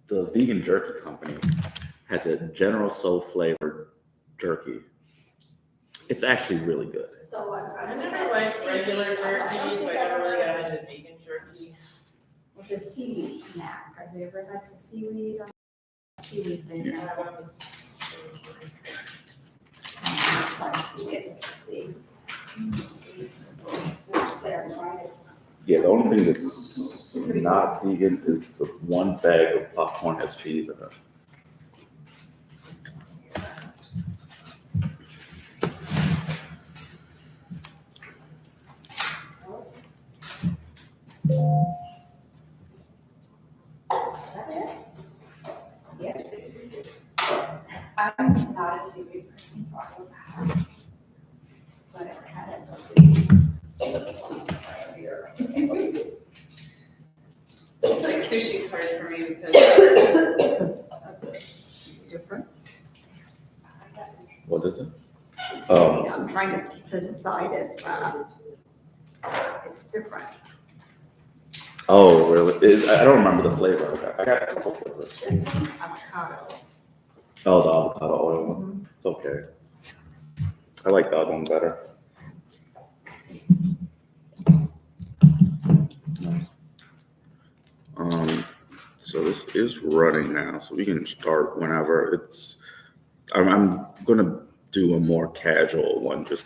the vegan jerky company has a General Soul flavored jerky. It's actually really good. So I never liked regular jerky, so I never really got into vegan jerky. With the seaweed snack, have you ever had the seaweed thing? Yeah. Yeah, the only thing that's not vegan is the one bag of popcorn has cheese in it. I'm not a seaweed person, so I don't have. But I had it. It's like sushi's hard for me because It's different. What is it? Seaweed, I'm trying to decide if it's different. Oh, really? I don't remember the flavor. I got a couple flavors. This one's avocado. Oh, the avocado oil one. It's okay. I like the other one better. So this is running now, so we can start whenever. I'm gonna do a more casual one, just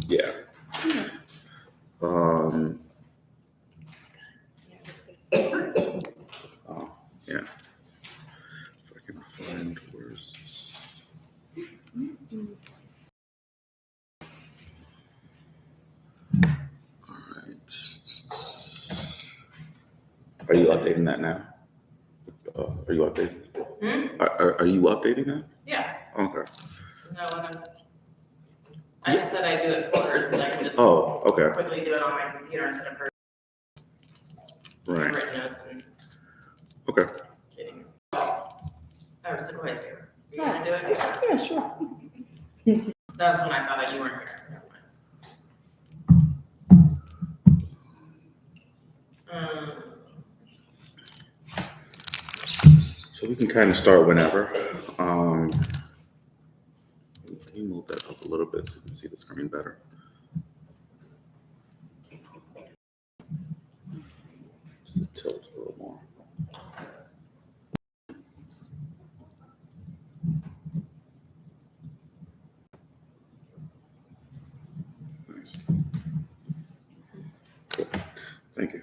yeah. Oh, yeah. If I can find where's this. All right. Are you updating that now? Are you updating? Are you updating that? Yeah. Okay. No, I just said I do it first, and I can just Oh, okay. quickly do it on my computer instead of Right. written notes and Okay. kidding. Oh, Sequoia's here. Are you gonna do it? Yeah, sure. That's when I thought that you weren't here. So we can kind of start whenever. Can you move that up a little bit so you can see the screen better? Just tilt a little more. Nice. Cool. Thank you.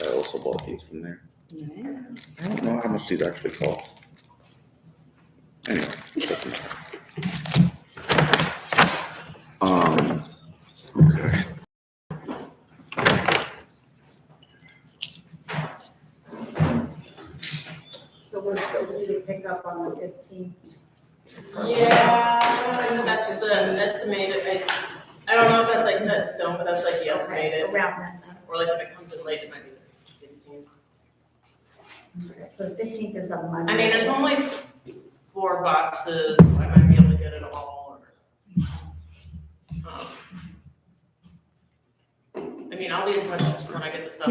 I also bought these from there. Yes. I don't know how much these actually cost. Anyway. Okay. So we're still due to pick up on the 15th. Yeah, that's the estimated. I don't know if that's like set in stone, but that's like the estimated. Around that time. Or like if it comes in late, it might be 16. Okay, so the 15th is a Monday. I mean, it's only 4 boxes. I might be able to get it all. I mean, I'll be in touch when I get the stuff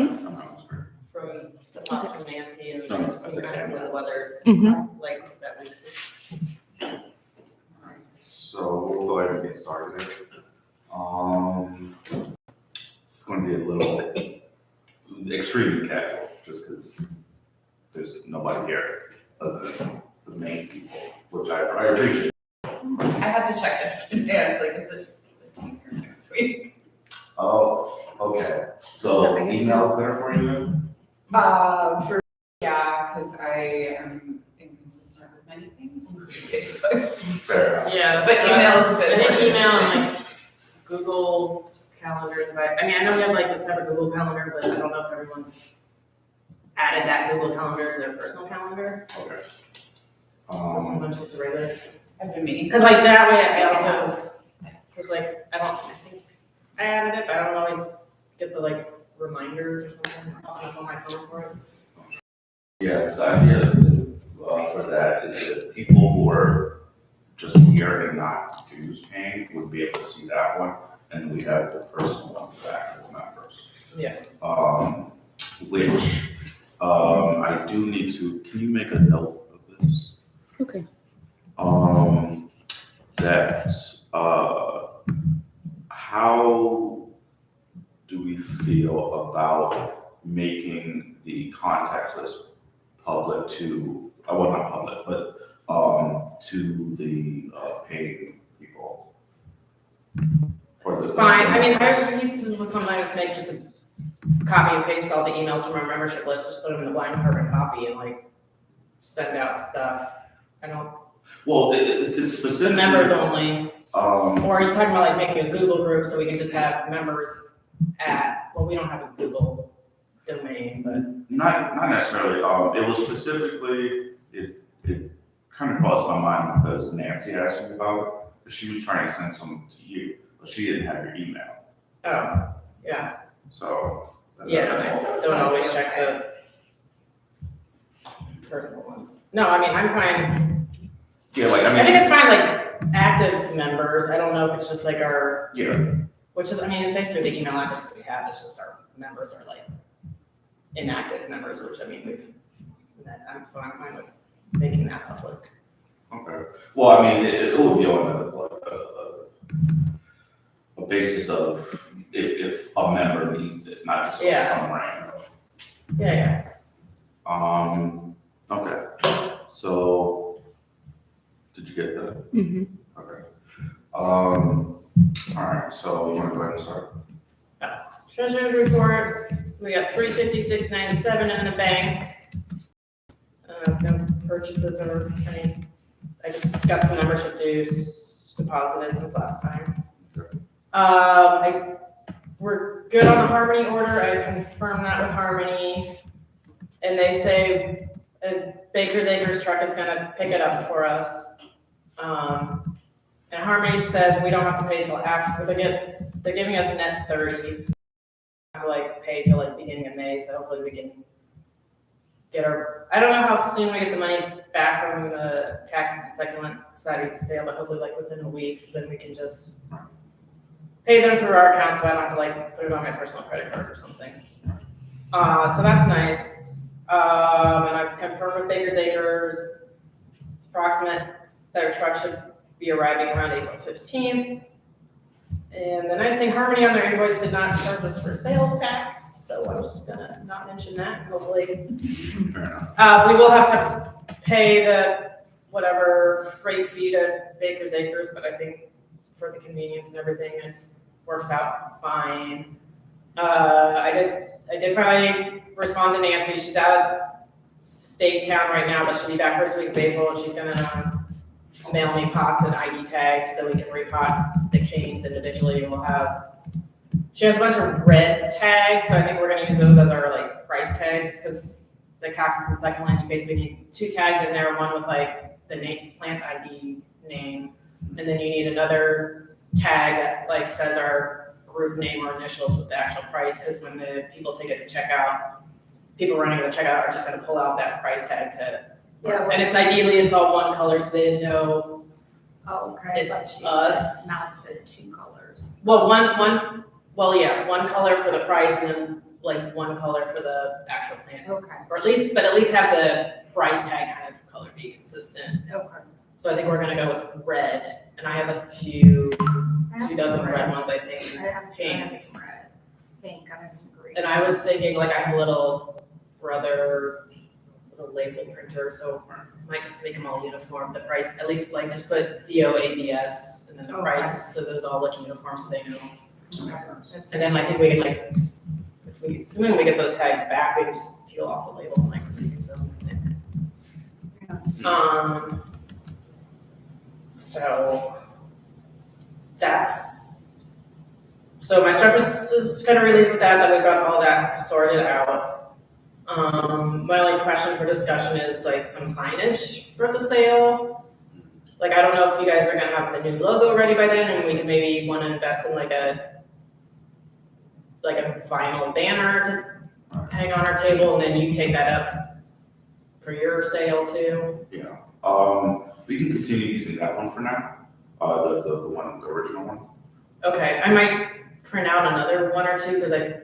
from the box from Nancy and That's kind of okay. see what weather's like that week. So we'll go ahead and get started. It's going to be a little extremely casual, just because there's nobody here other than the main people, which I appreciate. I have to check this. Yeah, it's like, is it next week? Oh, okay. So email's there for you? Because I am inconsistent with many things, including Facebook. Fair enough. Yeah, But email is a bit I more think email consistent. and like Google Calendar, but I mean, I know we have like the separate Google Calendar, but I don't know if everyone's added that Google Calendar to their personal calendar. Okay. So sometimes just a regular. I've been meaning. Because like that way I also, because like, I think I added it, but I don't always get the like reminders or something popping up on my phone for it. Yeah, the idea for that is that people who are just here and not dues paying would be able to see that one, and we have the personal one for actual members. Yeah. Which I do need to, can you make a note of this? Okay. That, how do we feel about making the contacts list public to, well, not public, but, to the, paying people? Or It's the- fine, I mean, I used to sometimes make just a copy and paste all the emails from our membership list, just put them in the blind carbon copy and like send out stuff. I don't, Well, it's specifically. members only, Um, or are you talking about like making a Google group so we can just have members at, well, we don't have a Google domain, but. not necessarily, it was specifically, it kind of crossed my mind because Nancy asked me about it. She was trying to send something to you, but she didn't have your email, Oh, yeah, so. yeah, I don't always check the personal one. No, I mean, I'm fine, Yeah, like, I think it's fine, like, active members, I don't know if it's just like our, yeah, which is, I mean, basically the email address that we have is just our members are like inactive members, which I mean, so I'm fine with making that public. okay. Well, I mean, it would be on a basis of if a member needs it, not just Yeah. some random. Yeah, Okay, so, did you get that? Mm-hmm. Okay. All right, so you wanna go ahead and start? Treasurer's report, we got $356.97 in the bank. No purchases or any, I just got some membership dues deposited since last time. We're good on the Harmony order, I confirmed that with Harmony. And they say Baker's Acres truck is gonna pick it up for us. And Harmony said we don't have to pay till after, they're giving us net 30 to like pay till like beginning of May, so hopefully we can get our, I don't know how soon we get the money back from the Cactus and Succulent Society sale, but hopefully like within a week, so then we can just pay them through our account, so I don't have to like put it on my personal credit card or something. So that's nice. And I've confirmed with Baker's Acres, it's approximate, their truck should be arriving around April 15th. And the nice thing, Harmony on their invoice did not charge us for sales tax, so I'm just gonna not mention that, hopefully. Fair enough. We will have to pay the whatever freight fee to Baker's Acres, but I think for the convenience and everything, it works out fine. I did finally respond to Nancy. She's out of state town right now, but she'll be back first week of April, and she's gonna mail me pots and ID tags so we can repot the canes individually. She has a bunch of red tags, so I think we're gonna use those as our like price tags, because the Cactus and Succulent, you basically need 2 tags in there, one with like the name, plant ID name, and then you need another tag that like says our group name or initials with the actual price, because when the people take it to checkout, people running the checkout are just gonna pull out that price tag to, Yeah, and it's ideally it's all one color, so they know, oh, okay, It's but she us. said, now said 2 colors. well, one color for the price and then like one color for the actual plant. Okay, Or at least have the price tag kind of color be consistent. okay. So I think we're gonna go with red, and I have a few, I have 2 some dozen red ones, I think. I have pink. some red, pink, I have some green. And I was thinking, like, I have a little label printer, so I might just make them all uniform, the price, at least like just put COABS and then the Okay. price, so those all look uniform, so they know. Makes sense. And then I think we can like, assuming we get those tags back, we can just peel off the label and like reuse them. So so my stuff is kind of relieved with that we got all that sorted out. My only question for discussion is like some signage for the sale. Like, I don't know if you guys are gonna have the new logo ready by then, and we can maybe wanna invest in like a vinyl banner to hang on our table, and then you take that up for your sale too. Yeah, we can continue using that one for now, the one, the original one. Okay, I might print out another one or two, because I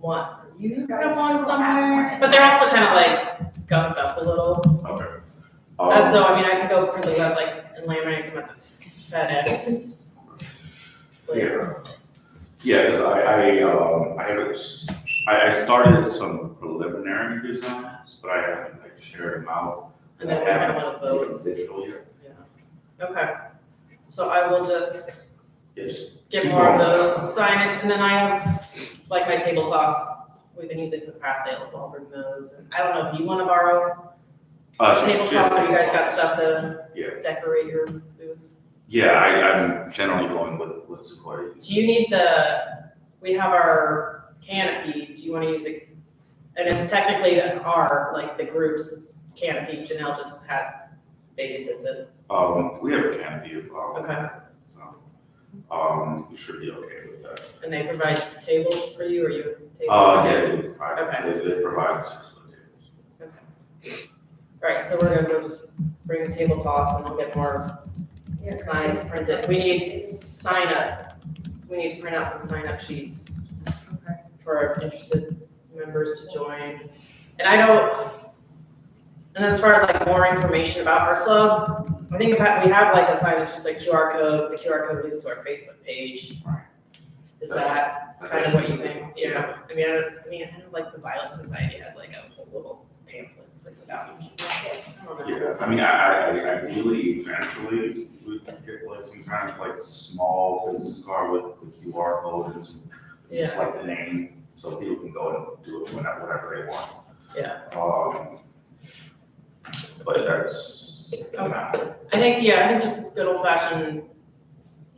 want you to have one somewhere, but they're also kind of like gunked up a little. Okay. So, I mean, I can go print those out, like, and laminate them at the FedEx. Yeah. Yeah, because I started some preliminary designs, but I haven't like shared them out. And then we have one of made those. them digital yet. Okay. So I will just Yes. get Keep more of going. those signage, and then I have, like, my tablecloths, we've been using for the past sales, so I'll bring those. And I don't know if you wanna borrow tablecloths, or you guys got stuff to Yeah. decorate your booth? Yeah, I'm generally going with Sequoia. Do you need we have our canopy, do you wanna use it? And it's technically like the group's canopy, Janelle just babysits it. We have a canopy, Okay. we should be okay with that. And they provide tables for you, or you have tables? Yeah, they provide, Okay. they provide 6 foot tables. Okay. Alright, so we're gonna go just bring a tablecloth and I'll get more signs printed. We need to print out some sign up sheets for interested members to join. And as far as like more information about our club, I think we have like a sign that's just like QR code, the QR code leads to our Facebook page. Right. Is that kind of what you think? Yeah, I mean, I know like the Violet Society has like a whole little pamphlet printed out, and just like it. I don't know. Yeah, I mean, I ideally, eventually, we could get like some kind of like small business card with the QR code and just like the name, so people can go and do it whenever they want. Yeah. But that's. Okay. I think just good old fashioned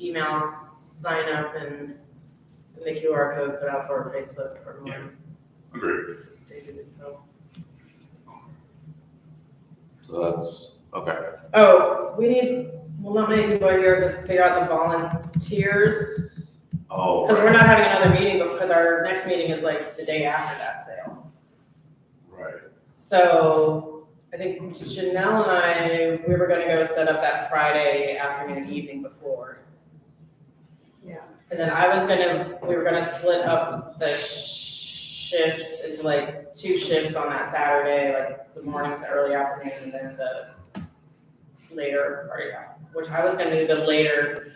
emails, sign up, and the QR code put out for Facebook for more. Agreed. Basic info. So that's, okay. Oh, not many people are here to figure out the volunteers, Oh. because we're not having another meeting, but because our next meeting is like the day after that sale. Right. So I think Janelle and we were gonna go set up that Friday afternoon, evening before. Yeah. And then we were gonna split up the shift into like 2 shifts on that Saturday, like the morning to early afternoon, and then the later part, which I was gonna do the later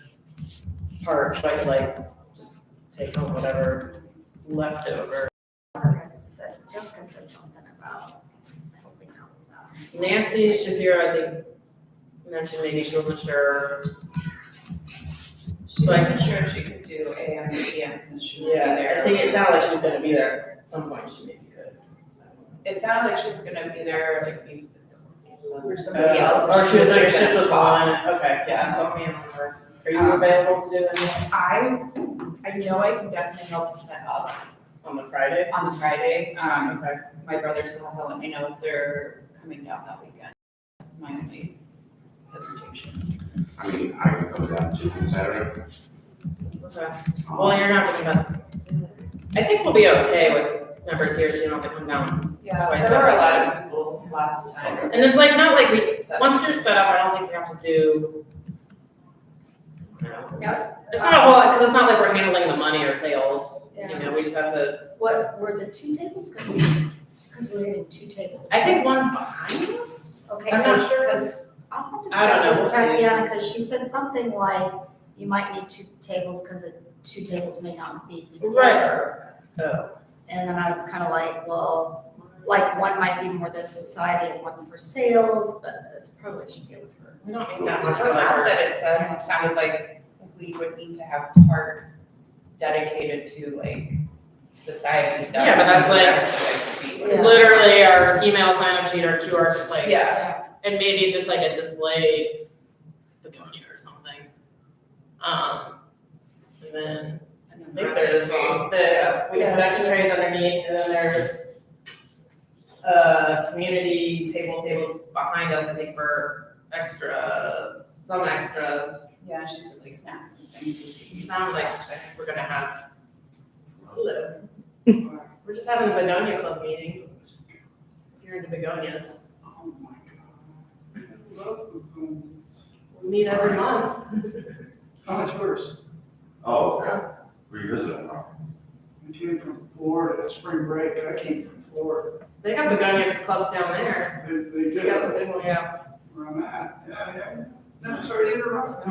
part, so I could like just take home whatever leftover. Jessica said something about helping out with that. Nancy Shapiro, I think, mentioned maybe she wasn't sure. She So I- wasn't sure if she could do AM and PM since she would be Yeah, there. I think it sounded like she was gonna be there at some point, she maybe could. It sounded like she was gonna be there, like maybe or somebody else. Or she was doing a just shift gonna with spot. one, okay, yeah, so me and her. Are you available to do anything I know I can definitely help set up on the Friday? on the Friday. Okay. My brother still has to let me know if they're coming down that weekend. That's my only hesitation. I mean, I can come down to Saturday. Okay, well, you're not gonna come. I think we'll be okay with members here, so you don't have to come down. Yeah, Twice there were a a lot week. of people last time. And it's like, not like That's- once you're set up, I don't think you have to do. You know, Yeah. it's not a whole lot, because it's not like we're handling the money or sales, you Yeah. know, we just have to, What were the 2 tables gonna be? Because we're getting 2 tables. I think one's behind us. Okay, I'm not because- sure. because I'll have to I don't know, check we'll with see. Tatiana, because she said something like, you might need 2 tables, because the 2 tables may not be together. Oh, And then I was kind of like, well, like one might be more the society and one for sales, but it's probably should get with her. we don't need that much. The for last like that it said, sounded like we would need to have part dedicated to like society stuff. Yeah, but that's and the like- rest of it would be Yeah. Literally our email sign up sheet, our QR, like, Yeah, and maybe just like a display begonia or something. And then And I then think the rest there's would be- this, we can put extra trays underneath, and then there's community tables behind us, I think for some extras. Yeah, she said like snacks and things. It sounds like I think we're gonna have a little. We're just having a begonia club meeting. If you're into begonias, Oh my God. I love begonias. we meet every month. How much worse? Oh, okay. Revisit. I came from Florida, spring break, I came from Florida. They got begonia clubs down there. They They got some do, big ones, yeah. where I'm at, yeah. No, sorry to interrupt.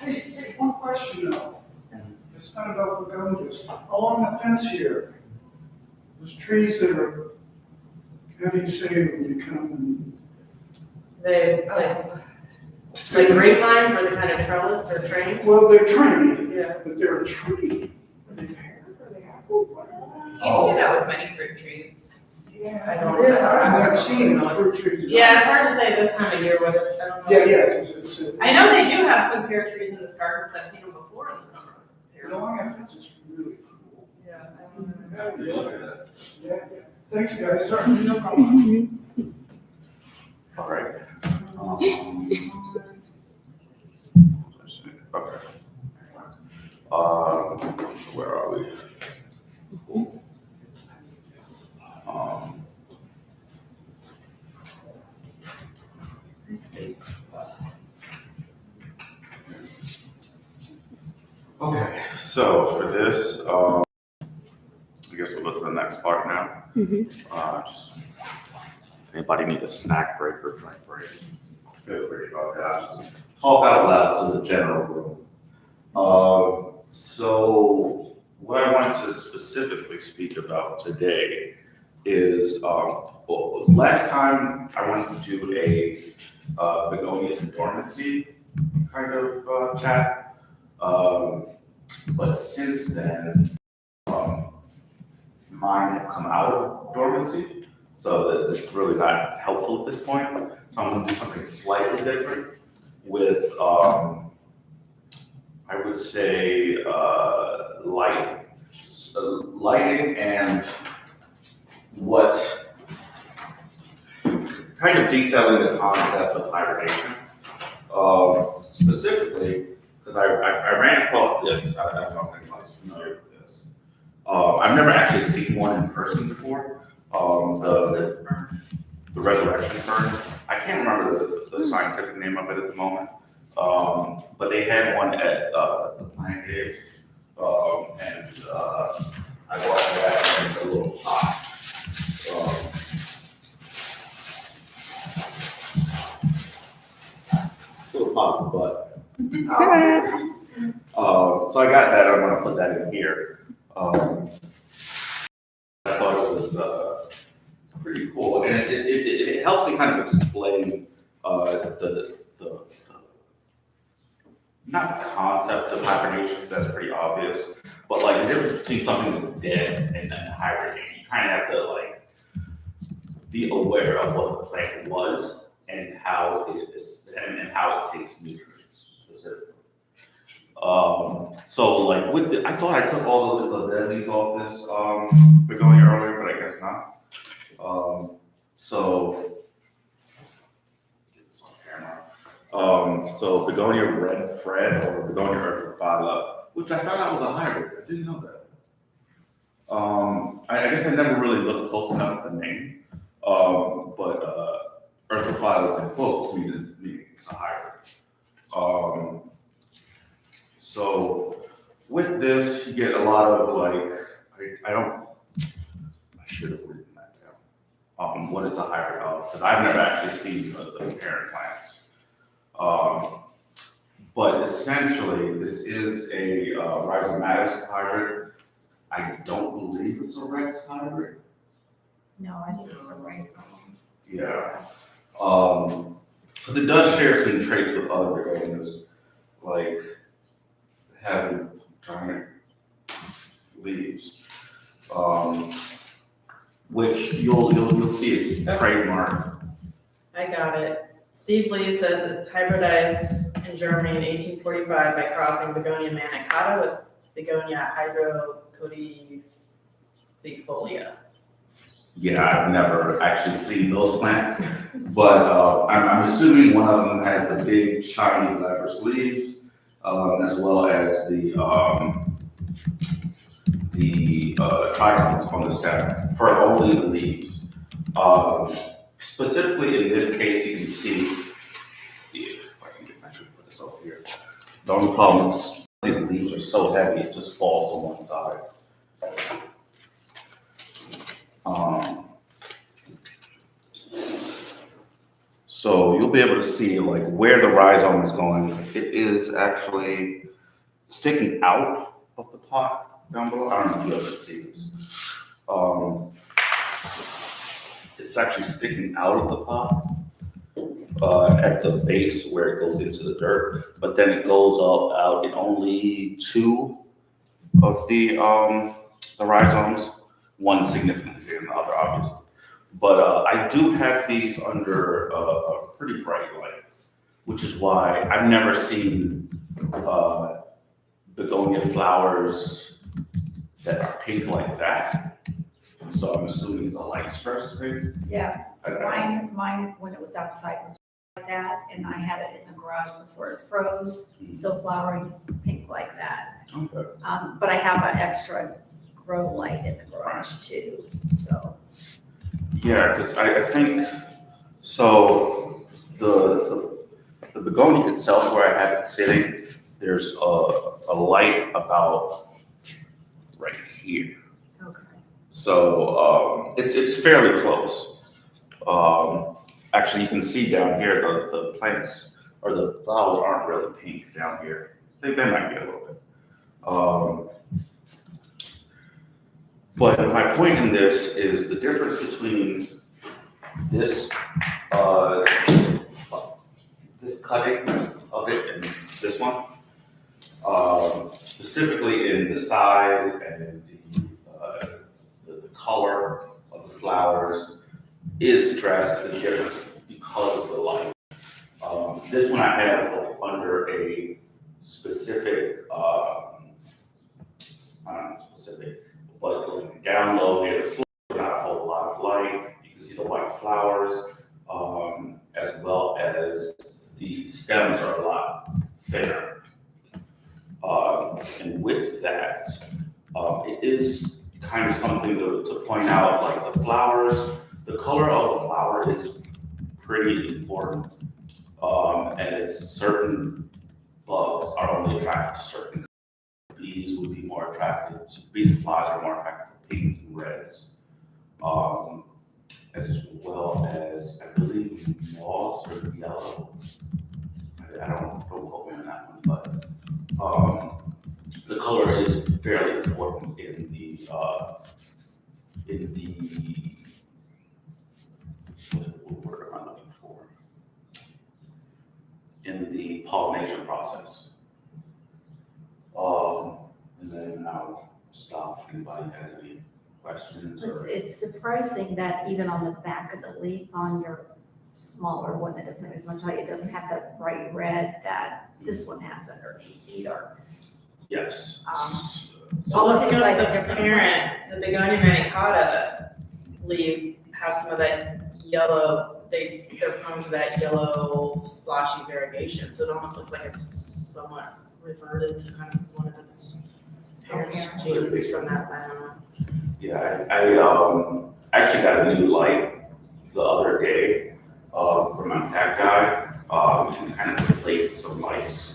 Hey, one question though. It's not about begonias. Along the fence here, those trees that are, how do you say when they come? They, like grapevines where they kind of trellis or train. Well, they're trained, Yeah. but they're a tree. Are they pear? Are they apple? What are You can do that with many fruit trees. they? Yeah. I don't know. I've seen fruit trees. Yeah, it's hard to say this time of year what it, I don't know. Yeah, because it's. I know they do have some pear trees in this garden, because I've seen them before in the summer. Pears. Along that fence is really cool. Yeah, I don't know. Yeah. Thanks, guys. Sorry, no problem. All right. Let's see. Okay. Where are we? Okay, so for this, I guess we'll go to the next part now. Just, anybody need a snack break or drink break? Feel free about that. Just talk out loud to the general room. So what I wanted to specifically speak about today is, well, last time I wanted to do a begonias and dormancy kind of chat. But since then, mine have come out of dormancy, so that it's really not helpful at this point. So I'm gonna do something slightly different with, I would say, lighting and what, kind of detailing the concept of hibernation. Specifically, because I ran across this, I don't know if anybody's familiar with this. I've never actually seen one in person before. The resurrection fern. I can't remember the scientific name of it at the moment. But they had one at the Plant Days. And I bought that in a little pot. Little pot of butt. So I got that, I'm gonna put that in here. I thought it was pretty cool, and it helped me kind of explain the not the concept of hibernation, 'cause that's pretty obvious, but like the difference between something that's dead and then hibernating. You kind of have to like be aware of what the plant was and how it is and how it takes nutrients specifically. So like with the, I thought I took all the dead leaves off this begonia earlier, but I guess not. So get this on camera. So begonia red Fred or begonia urthrophylla, which I found out was a hybrid. I didn't know that. I guess I never really looked close enough at the name. But urthrophylla is in quotes, meaning it's a hybrid. So with this, you get a lot of like, I should have written that down. What is a hybrid of? Because I've never actually seen the parent plants. But essentially, this is a rhizomatous hybrid. I don't believe it's a Rex hybrid. No, I think it's a rice. Yeah. Because it does share some traits with other begonias, like having giant leaves, which you'll see it's trademark. I got it. Steve's Leaf says it's hybridized in Germany in 1845 by crossing Begonia manicata with Begonia hydrocodifolia. Yeah, I've never actually seen those plants, but I'm assuming one of them has the big shiny glabrous leaves, as well as the trichomes on the stem for only the leaves. Specifically in this case, you can see, if I can actually put this up here. The only problem is these leaves are so heavy, it just falls to one side. So you'll be able to see like where the rhizome is going, because it is actually sticking out of the pot down below. I don't know if you guys can see this. It's actually sticking out of the pot at the base where it goes into the dirt, but then it goes up out in only 2 of the rhizomes, one significantly bigger than the other, obviously. But I do have these under a pretty bright light, which is why I've never seen begonia flowers that are pink like that. So I'm assuming it's a light stress thing. Yeah, I- mine, when it was outside was like that, and I had it in the garage before it froze, still flowering pink like that. Okay. But I have an extra grow light in the garage too, so. Yeah, because I think, so the begonia itself, where I have it sitting, there's a light about right here. Okay. So it's fairly close. Actually, you can see down here, the plants or the flowers aren't really pink down here. They might be a little bit. But my point in this is the difference between this this cutting of it and this one, specifically in the size and the color of the flowers is drastically different because of the light. This one I have like under a specific, not specific, but like down low near the floor, not a whole lot of light. You can see the white flowers, as well as the stems are a lot thinner. And with that, it is kind of something to point out, like the flowers, the color of the flower is pretty important. And it's certain bugs are only attracted to certain colors. Bees would be more attracted to, bees and flies are more attracted to pinks and reds. As well as, I believe, moths are yellow. I don't quote me on that one, but the color is fairly important in the what word am I looking for? In the pollination process. And then I'll stop if anybody has any questions or. It's surprising that even on the back of the leaf on your smaller one that doesn't have as much light, it doesn't have that bright red that this one has underneath either. Yes. So Almost let's go like with a the different parent, the begonia manicata leaves have some of that yellow, they're prone to that yellow splotchy variegation, so it almost looks like it's somewhat reverted to kind of one of its parent parents. genes from that, I don't know. Yeah, I actually got a new light the other day from my cat guy, and kind of replaced some lights.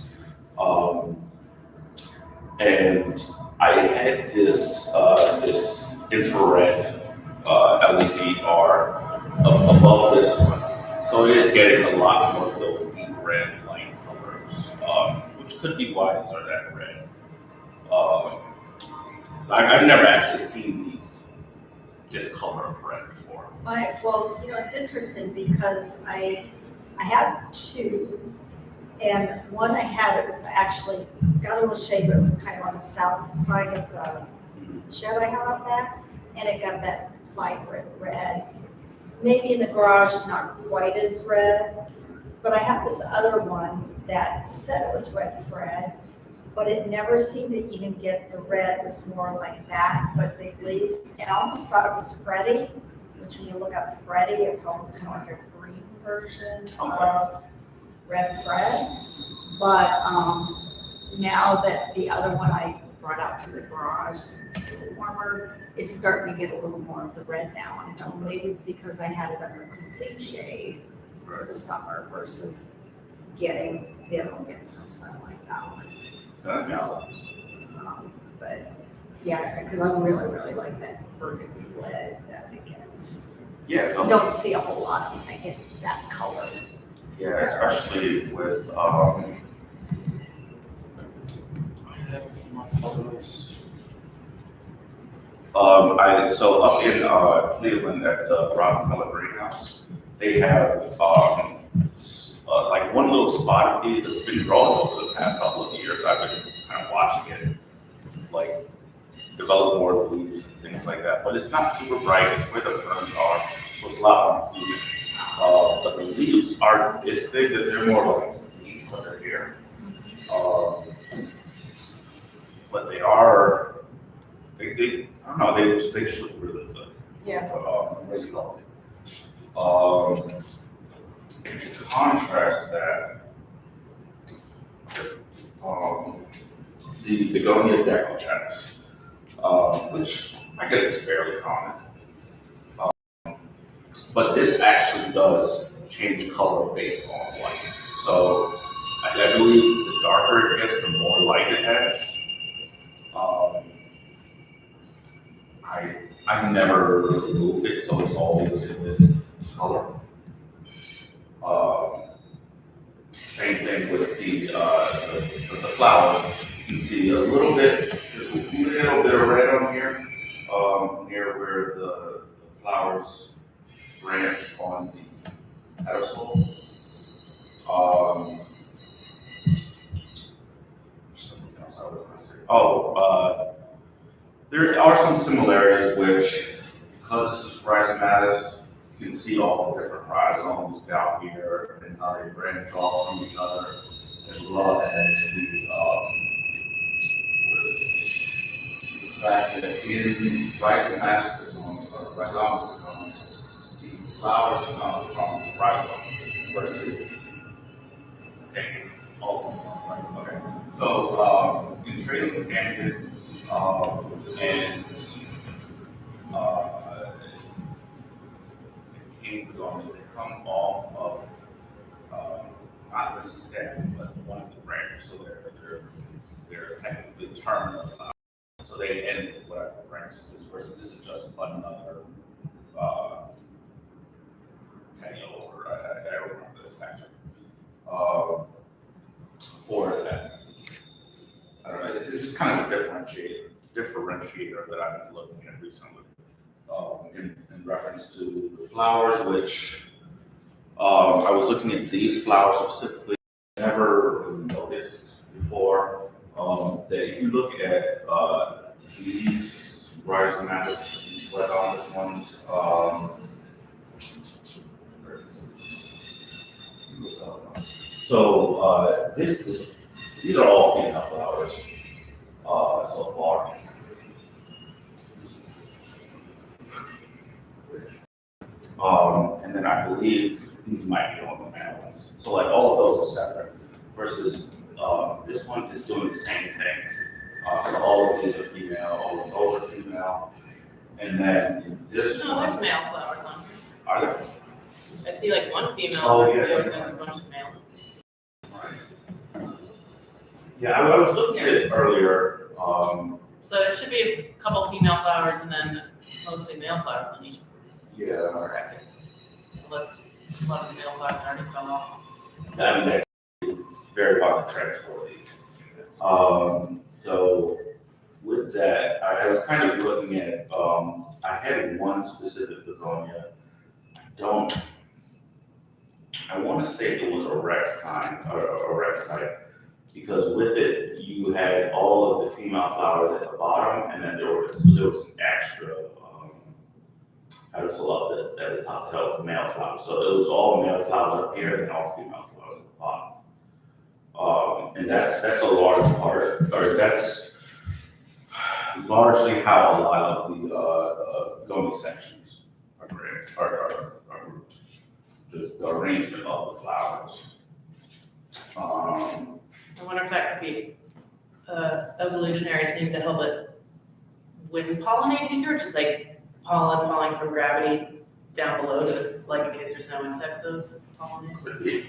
And I had this infrared LED above this one, so it is getting a lot more of those deep red light colors, which could be why these are that red. I've never actually seen this color of red before. Well, it's interesting because I had 2, and one I had, it was actually, got a little shade, but it was kind of on the south side of the shed I have out back, and it got that vibrant red. Maybe in the garage, not quite as red, but I have this other one that said it was red Fred, but it never seemed to even get the red. It was more like that, but big leaves. And I almost thought it was Freddie, which when you look up Freddie, it's almost kind of like a green version of Red Fred. But now that the other one I brought out to the garage, since it's a little warmer, it's starting to get a little more of the red now. And I thought, well, maybe it's because I had it under complete shade for the summer versus getting some sun like that one. So, but Yeah, because I really, really like that burgundy red that it gets. Yeah, You no, don't see a whole lot of them that get that color. yeah, especially with, I have my photos. So up in, Cleveland at the Rockefeller Greenhouse, they have, like one little spot of these that's been growing over the past couple of years. I've been kind of watching it, like, develop more leaves and things like that. But it's not super bright, it's where the ferns are, so it's a lot more heat. But the leaves are, it's big that they're more like leaves that are here. But they are, they, I don't know, they just look really good. Yeah. Really lovely. To contrast that, the begonia decochets, which I guess is fairly common. But this actually does change color based on light. So I believe the darker it gets, the more light it has. I've never really moved it, so it's always in this color. Same thing with the flowers. You can see a little bit, there's a little bit of red on here, near where the flowers branch on the pedestal. Something else I was gonna say. There are some similarities which, because this is rhizomatous, you can see all the different rhizomes down here and how they branch off from each other, as well as the fact that in rhizomatous begonia, or rhizomatous begonia, the flowers come from the rhizome versus okay. So in Trailing Standard and cane begonias, they come off of not the stem, but one of the branches. So they're technically terminal flowers. So they end with whatever the branches is. Versus this is just another petiole, or I don't remember the exact term. For that. I don't know, this is kind of a differentiator that I've been looking at recently. In reference to the flowers, which I was looking at these flowers specifically, never really noticed before. That if you look at these rhizomatous, rhizomatous ones, so these are all female flowers so far. And then I believe these might be on the male ones. So like all of those are separate. Versus this one is doing the same thing. All of these are female, all of those are female. And then this No, one, there's male flowers on here. are there? I see like one female Oh, or yeah, two, and yeah. then a bunch of males. Yeah, I was looking at it earlier. So it should be a couple female flowers and then mostly male flowers on each Yeah. bracket. Unless a lot of the male flowers already fell off. I mean, it's very hard to transport these. So with that, I was kind of looking at, I had one specific begonia. I want to say it was a Rex kind, or a Rex type, because with it, you had all of the female flowers at the bottom, and then there was an extra, pedestal up at the top to help the male flowers. So it was all male flowers up here and all female flowers at the bottom. And that's a large part, or that's largely how a lot of the begonia sections are grouped. Just the arrangement of the flowers. I wonder if that could be a evolutionary thing to help it wind pollinate easier, just like pollen falling from gravity down below to, like, in case there's no insects to pollinate. Could be.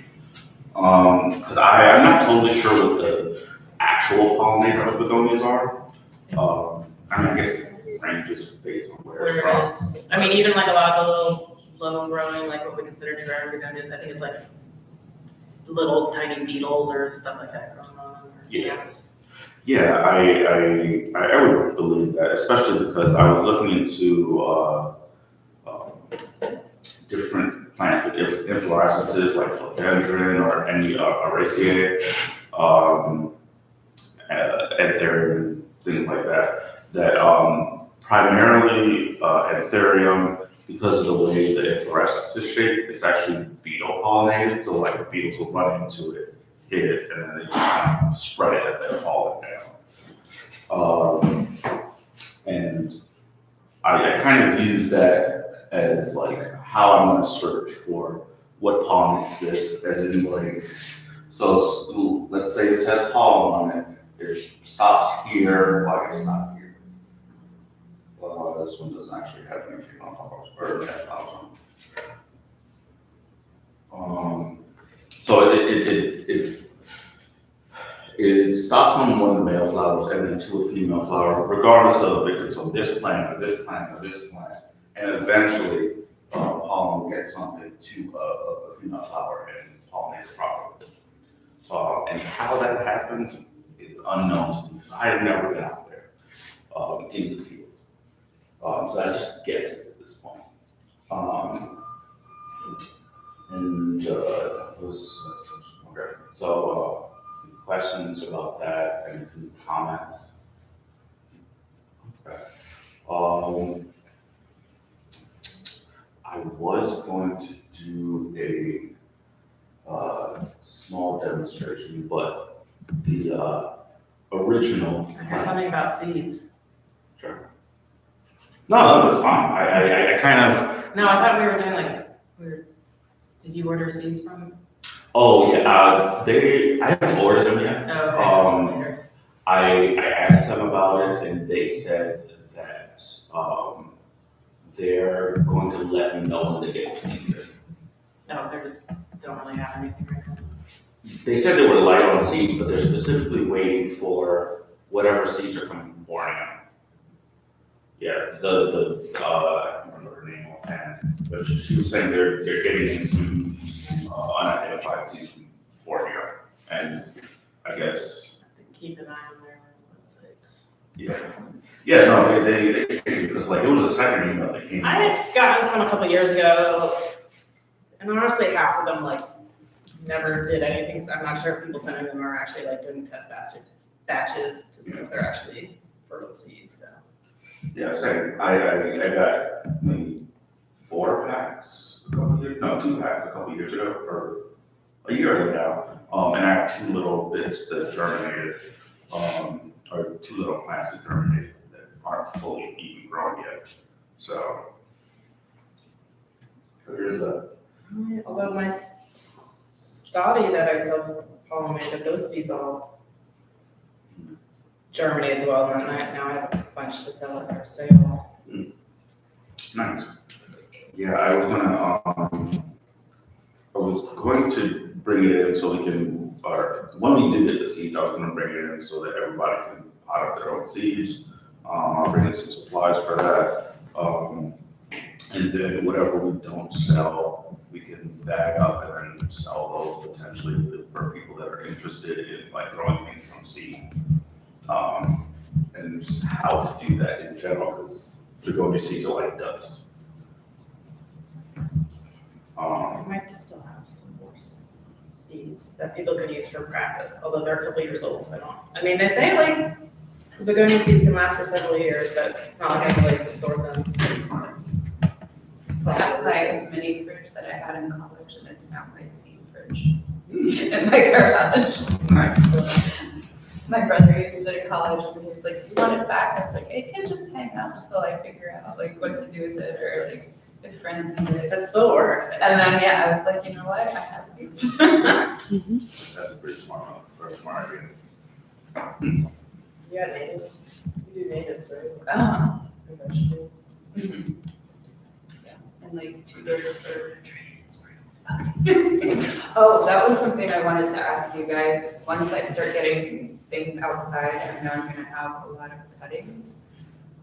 Because I'm not totally sure what the actual pollinator of begonias are. I I mean, I guess it ranges based on where it's Where from. it is. I mean, even like a lot of the little low growing, like what we consider terrarium begonias, I think it's like little tiny beetles or stuff like that growing on. Yeah. Yeah, I would believe that, especially because I was looking into different plants with inflorescences like philodendron or any Araceae, anthurium, things like that. That primarily anthurium, because of the way the inflorescence is shaped, it's actually beetle pollinated. So like the beetles will run into it, hit it, and then they just kind of spread it as they're falling down. And I kind of use that as like how I'm gonna search for what pollinates this, as in like, so let's say this has pollen on it, it stops here, why it stop here? Well, this one doesn't actually have any female flowers, or it has flowers on it. So it stops on one of the male flowers and then to a female flower, regardless of if it's on this plant or this plant or this plant. And eventually, pollen will get something to a female flower and pollinate it properly. And how that happens is unknown to me, because I have never been out there in the field. So that's just guesses at this point. That was, okay. So, questions about that, any comments? Okay. I was going to do a small demonstration, but the original. I heard something about seeds. Sure. No, that's fine. I kind of. No, I thought we were doing like, did you order seeds from them? Oh, yeah, I haven't ordered them yet. Oh, okay, that's for later. I asked them about it and they said that, they're going to let me know when they get the seeds in. No, they just don't really have anything right now. They said they were light on seeds, but they're specifically waiting for whatever seeds are coming from Borneo. Yeah, I don't remember her name offhand, but she was saying they're getting in some unidentified seeds from Borneo, and I guess. Have to keep an eye on their websites. Yeah, no, they because like it was a second email that came. I had gotten some a couple years ago, and honestly, half of them like never did anything. So I'm not sure if people sending them are actually like doing test batches to see if they're actually fertile seeds. So. Yeah, same. I got maybe 4 packs a couple years, no, 2 packs a couple years ago, or a year ago now. And I have 2 little bits that germinated, or 2 little plants that germinated that aren't fully even grown yet. So there's a. Although my stoddy that I self-pollinated, those seeds all germinated well, and now I have a bunch to sell at our sale. Nice. Yeah, I was going to bring it in so we can, or when we do get the seeds, I was gonna bring it in so that everybody can pot up their own seeds. I'll bring in some supplies for that. And then whatever we don't sell, we can bag up and then sell those potentially for people that are interested in like growing things from seed. And just how to do that in general, because begonia seeds are like dust. I might still have some more seeds that people could use for practice, although they're a couple years old, so I don't. I mean, they say like begonia seeds can last for several years, but it's not like I can like store them. My mini fridge that I had in college, and it's now my seed fridge in my garage. Nice. My brother used it in college, and he was like, "You want it back?" I was like, "It can just hang out until I figure out like what to do with it, or like if friends need it." That still works. And then I was like, you know what? I have seeds. That's a pretty smart one, very smart idea. Yeah, native. You do natives, right? And vegetables. Mhm. And like tubers for Oh, that was something I wanted to ask you guys. Once I start getting things outside, I know I'm gonna have a lot of cuttings.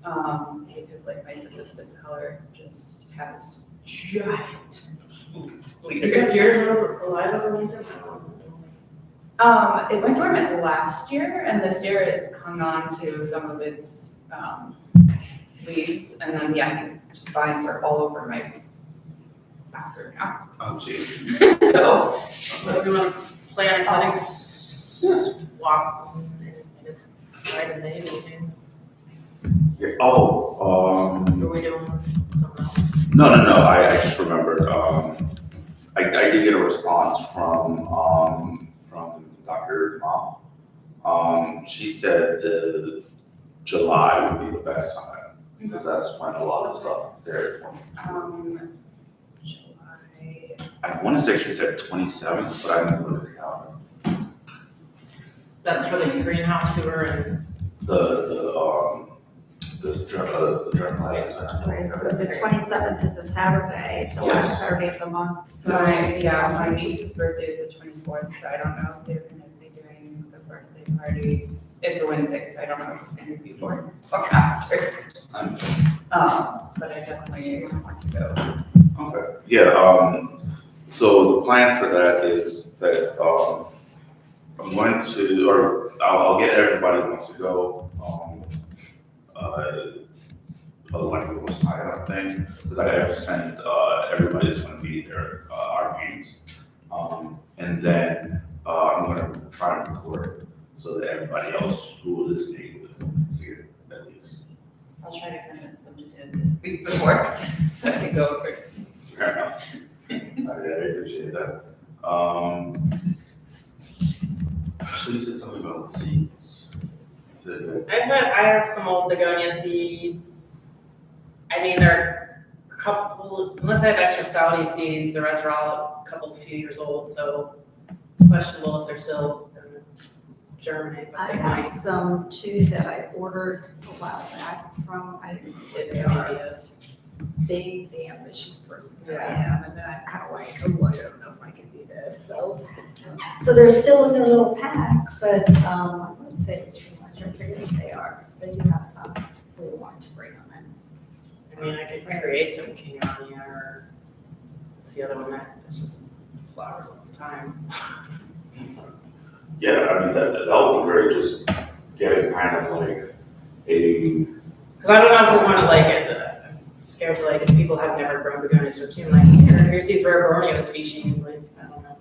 Because like my cystis color just has giant You leaders. guys, yours are alive over winter? It went dormant last year, and this year it hung on to some of its leaves, and then these vines are all over my bathroom now. Oh, geez. So So we want to plan a cutting swap, I guess, right in May, Yeah. Oh, or we doing something else? no, I just remembered, I did get a response from Dr. Mom. She said the July would be the best time, because that's when a lot of stuff there is. July. I wanna say she said 27th, but I didn't look at the calendar. That's for the greenhouse tour and. The journal. Right, so the 27th is a Saturday, the Yes. last Saturday of the month, so. My niece's birthday is the 24th, so I don't know if they're gonna be doing the birthday party. It's a Wednesday, so I don't know if it's gonna be before or after. But I definitely want to go. Okay, yeah, so the plan for that is that, I'm going to, or I'll get everybody who wants to go, like a little sign up thing, because I have to send, everybody that's gonna be there, our names. And then, I'm gonna try to record it so that everybody else who is named will see it at least. I'll try to convince them to do it the week before, so I can go first. Fair enough. I appreciate that. So you said something about the seeds. I said I have some old begonia seeds. I mean, they're a couple, unless I have extra stouty seeds, the rest are all a few years old, so questionable if they're still germinate, but I they have might. some too that I ordered a while back from, I don't know what they are. Yes. Big, the ambitious person that I am, and then I'm kind of like, oh, I don't know if I can do this, so. So they're still in their little pack, but, I would say it's from Western, I forget what they are, but you have some, if we want to bring them in. I mean, I could create some Kingonia or what's the other one that it's just flowers all the time. Yeah, I mean, that would be great, just getting kind of like a, Because I don't know if we want to like it. Scared to like if people have never grown begonias, so it seems like here's these rare Borneo species. Like I don't know.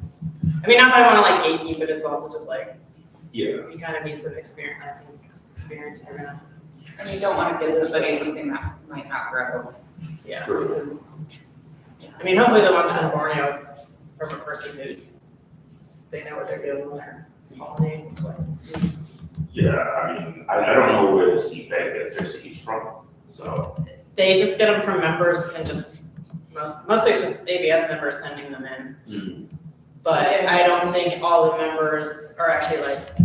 I mean, not that I want to like gatekeep, but it's also just like yeah, you kind of need some experience. I think experience in that. And you don't want to give somebody something that might not grow. Yeah. true. Because, I mean, hopefully the ones from Borneo, it's from a person who's they know what they're doing when they're pollinating collecting seeds. Yeah, I mean, I don't know where the seed bank gets their seeds from, so. They just get them from members and just mostly it's just ABS members sending them in. But I don't think all the members are actually like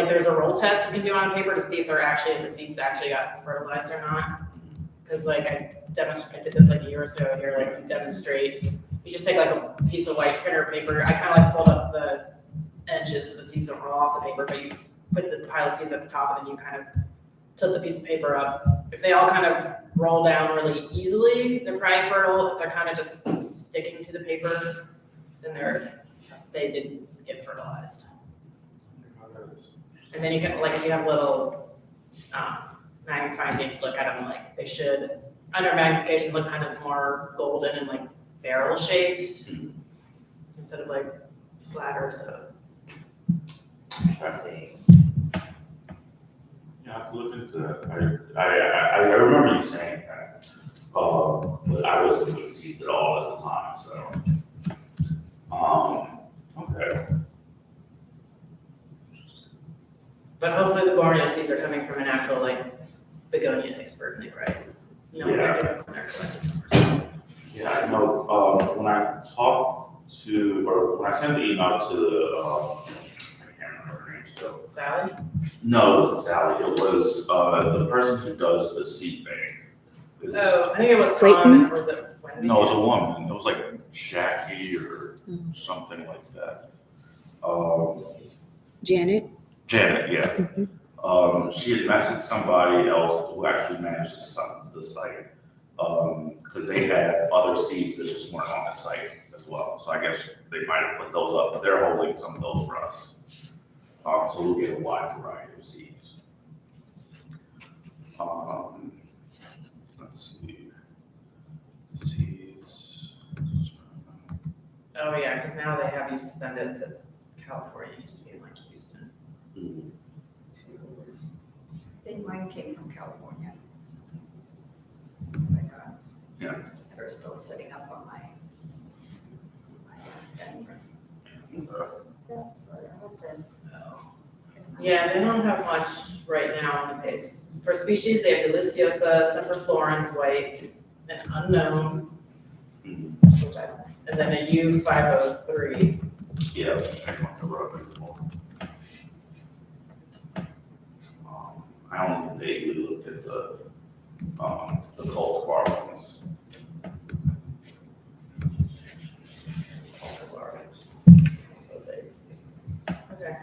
there's a roll test you can do on paper to see if the seeds actually got fertilized or not. Because like I did this like a year or so here, like you demonstrate, you just take like a piece of white printer paper. I kind of like fold up the edges so the seeds don't roll off the paper, but you just put the pile of seeds at the top and then you kind of tilt the piece of paper up. If they all kind of roll down really easily, they're probably fertile. If they're kind of just sticking to the paper, then they didn't get fertilized. And then you can, like, if you have little magnifying tape, look at them like they should, under magnification, look kind of more golden and like barrel shaped instead of like flatter. So, let's see. Yeah, I have to look into that. I remember you saying that, but I wasn't doing seeds at all at the time, so. Okay. But hopefully the Borneo seeds are coming from an actual like begonia expert, and they probably know what they're doing when they're collecting them. Yeah, I know, when I talked to, or when I sent the email to the, I can't remember her name still. Sally? No, it wasn't Sally, it was, the person who does the seed bank. It's- Oh, I think it was Clayton? Tom, or was it Wendy? No, it was a woman, it was like Jackie or something like that. Janet? Janet, yeah. She had messaged somebody else who actually managed the site. Because they had other seeds that just weren't on the site as well. So I guess they might have put those up, but they're holding some of those for us. So we'll get a wide variety of seeds. Let's see. Seeds. Oh, yeah, because now they have you send it to California, it used to be in like Houston. Mhm. I think mine came from California. My gosh. Yeah. They're still sitting up on my thing. Yeah, so I have to. Yeah, they don't have much right now on the page. For species, they have Deliciosa, Semperflorens, white, an unknown, which I don't, and then a U503. Yeah, the second one's a rubber. I only vaguely looked at the cultivar ones. Cultivar. So they, okay.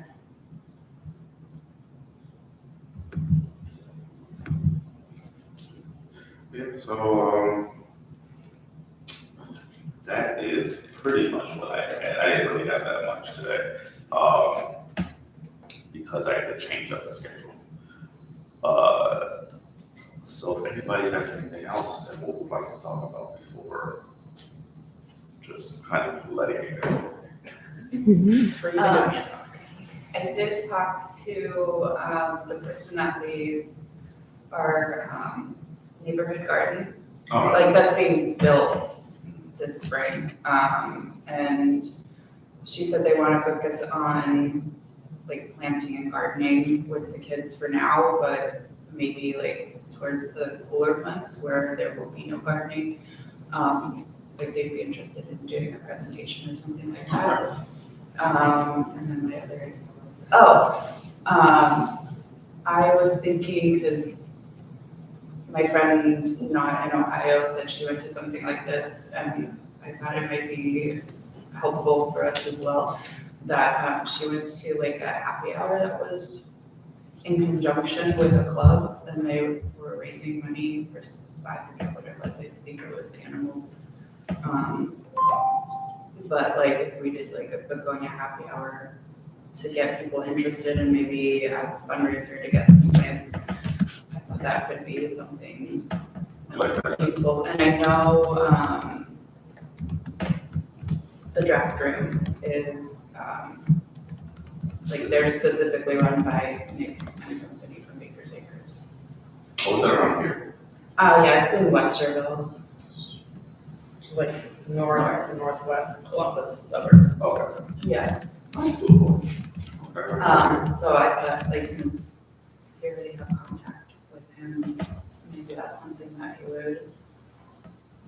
Yeah, so, that is pretty much what I had. I didn't really have that much today, because I had to change up the schedule. So if anybody has anything else that would like to talk about before, just kind of letting it go. For you to give me a talk. I did talk to, the person that leads our, neighborhood garden. All right. Like, that's being built this spring. And she said they want to focus on like planting and gardening with the kids for now, but maybe like towards the cooler months where there will be no gardening, like they'd be interested in doing a presentation or something like that. And then my other, I was thinking, because my friend, not in Ohio, said she went to something like this, and I thought it might be helpful for us as well, that she went to like a happy hour that was in conjunction with a club, and they were raising money for, I forget what it was, I think it was the animals. But like if we did like a going a happy hour to get people interested and maybe as a fundraiser to get some plants, I thought that could be something useful. And I know the draft room is like they're specifically run by Nick and company from Baker's Acres. What was that around here? Yeah, it's in Westerville. Which is like northwest Columbus suburb. Okay. Yeah. That's doable. Okay. So I thought, like, since they already have contact with him, maybe that's something that he would